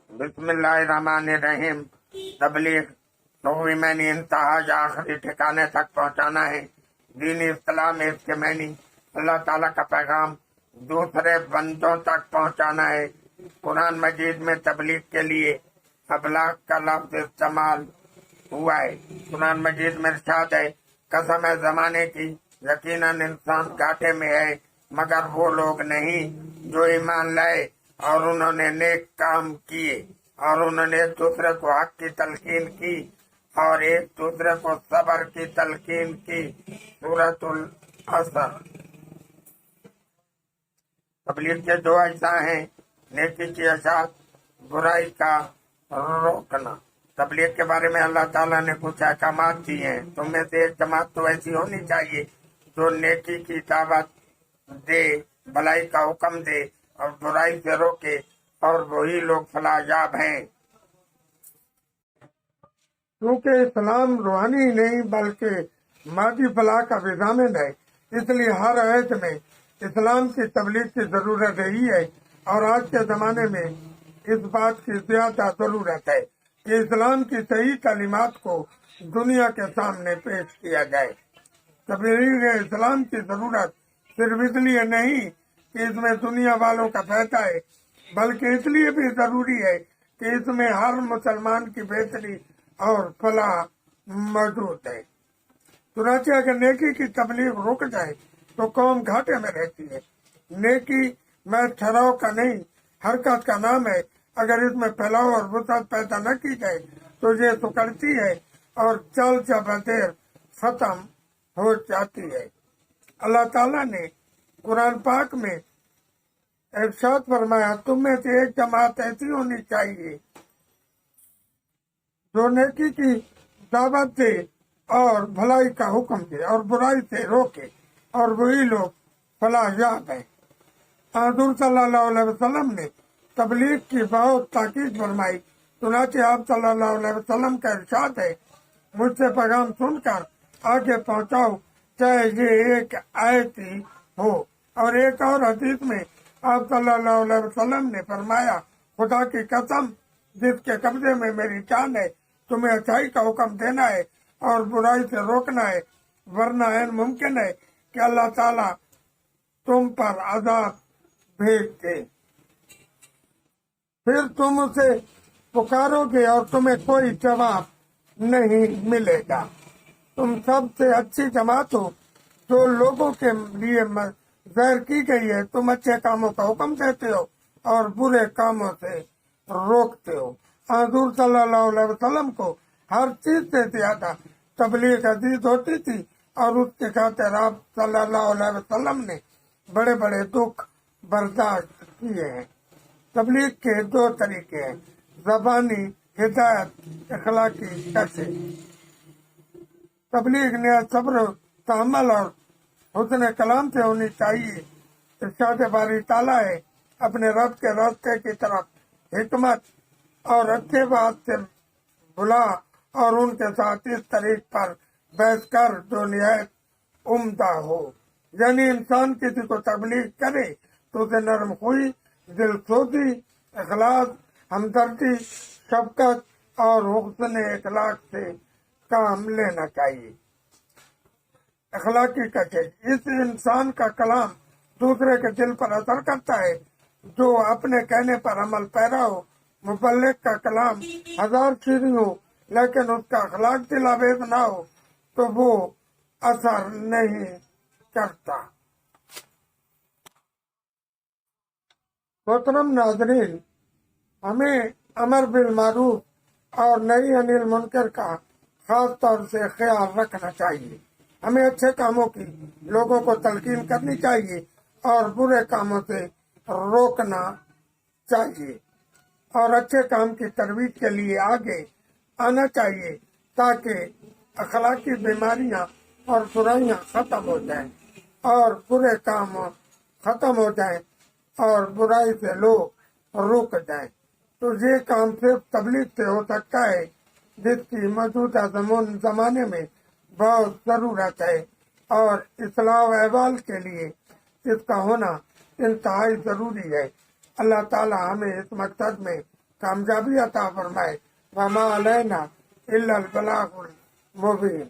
बिस्मिल्लाहिर्रहमानिर्रहीम। तबलीग नौवीं मैनी इंतहा या आखिरी ठिकाने तक पहुँचाना है। दीन इस्लाम इसके मैनी अल्लाह ताला का पैगाम दूसरे बंदों तक पहुँचाना है। कुरान मजीद में तबलीग के लिए अबलाग का लफ्ज इस्तेमाल हुआ है। कुरान मजीद में इरशाद है, कसम है जमाने की, यकीनन इंसान घाटे में है मगर वो लोग नहीं जो ईमान लाए और उन्होंने नेक काम किए और उन्होंने एक दूसरे को हक की तलकीन की और एक दूसरे को सब्र की तलकीन की। सूरतुल असर। तबलीग के दो अज्जा हैं, नेकी की इशाअत, बुराई का रोकना। तबलीग के बारे में अल्लाह ताला ने कुछ अहकामात दिए हैं। तुम में से एक जमात तो ऐसी होनी चाहिए जो नेकी की दावत दे, भलाई का हुक्म दे और बुराई से रोके, और वही लोग फलाहयाब हैं। क्योंकि इस्लाम रूहानी नहीं बल्कि मादी फलाह का विज़ामिन है, इसलिए हर आयत में इस्लाम की तबलीग की जरूरत रही है और आज के जमाने में इस बात की ज्यादा जरूरत है कि इस्लाम की सही तालीमात को दुनिया के सामने पेश किया जाए। तबलीग इस्लाम की जरूरत सिर्फ इसलिए नहीं कि इसमें दुनिया वालों का फायदा है, बल्कि इसलिए भी जरूरी है कि इसमें हर मुसलमान की बेहतरी और फलाह मौजूद है। चुनाचे अगर नेकी की तबलीग रुक जाए तो कौम घाटे में रहती है। नेकी मैं ठहराव का नहीं, हरकत का नाम है। अगर इसमें फैलाव और वसअत पैदा न की जाए तो ये सुकड़ती है और चल चबदेर खत्म हो जाती है। अल्लाह ताला ने कुरान पाक में इरशाद फरमाया, तुम में से एक जमात ऐसी होनी चाहिए जो नेकी की दावत दे और भलाई का हुक्म दे और बुराई से रोके, और वही लोग फलाहयाब है। हुज़ूर सल्लल्लाहु अलैहि वसल्लम ने तबलीग की बहुत ताकीद फरमाई। चुनाचे आप सल्लल्लाहु अलैहि वसल्लम का इरशाद है, मुझसे पैगाम सुनकर आगे पहुंचाओ, चाहे ये एक आयत ही हो। और एक और हदीस में आप सल्लल्लाहु अलैहि वसल्लम ने फरमाया, खुदा की कसम जिसके कब्जे में मेरी जान है, तुम्हें अच्छाई का हुक्म देना है और बुराई से रोकना है, वरना ऐन मुमकिन है कि अल्लाह ताला तुम पर अजाब भेज दे। फिर तुम उसे पुकारोगे और तुम्हें कोई जवाब नहीं मिलेगा। तुम सबसे अच्छी जमात हो जो लोगों के लिए ज़ाहिर की गई है। तुम अच्छे कामों का हुक्म देते हो और बुरे कामों से रोकते हो। हुज़ूर सल्लल्लाहु अलैहि वसल्लम को हर चीज से ज्यादा तबलीग अजीज होती थी और उसके खातिर आप सल्लल्लाहु अलैहि वसल्लम ने बड़े बड़े दुख बर्दाश्त किए हैं। तबलीग के दो तरीके हैं, ज़बानी हिदायत, इखलाकी कैसे। तबलीग ने सब्र, तहम्मुल और हुस्न कलाम से होनी चाहिए। इरशाद बारी ताला है, अपने रब के रास्ते की तरफ हिकमत और अच्छे बात से बुला और उनके साथ इस तरीक पर बहस कर जो निहायत उम्दा हो। यानी इंसान किसी को तबलीग करे तो उसे नरम हुई, दिलसोजी, इखलास, हमदर्दी, शफकत और हुस्न इखलाक से काम लेना चाहिए। अखलाकी कशेश, इस इंसान का कलाम दूसरे के दिल पर असर करता है जो अपने कहने पर अमल पैरा हो। मुबल्लिग का कलाम हजार शीरी हो लेकिन उसका अखलाक दिलावेज ना हो तो वो असर नहीं करता। मोहतरम नाज़रीन, हमें अमर बिल मारूफ और नही अनिल मुनकर का खास तौर से ख्याल रखना चाहिए। हमें अच्छे कामों की लोगों को तलकीन करनी चाहिए और बुरे कामों से रोकना चाहिए और अच्छे काम की तरवीज के लिए आगे आना चाहिए ताकि अखलाकी बीमारियां और बुराइयां खत्म हो जाएं और बुरे काम खत्म हो जाएं और बुराई से लोग रुक जाएं। तो ये काम सिर्फ तबलीग से हो सकता है जिसकी मौजूदा जमाने में बहुत जरूरत है और इस्लाह अहवाल के लिए इसका होना इंतहाई जरूरी है। अल्लाह ताला हमें इस मकसद में کامیابی عطا فرمائے. وما علینا الا البلاغ المبین.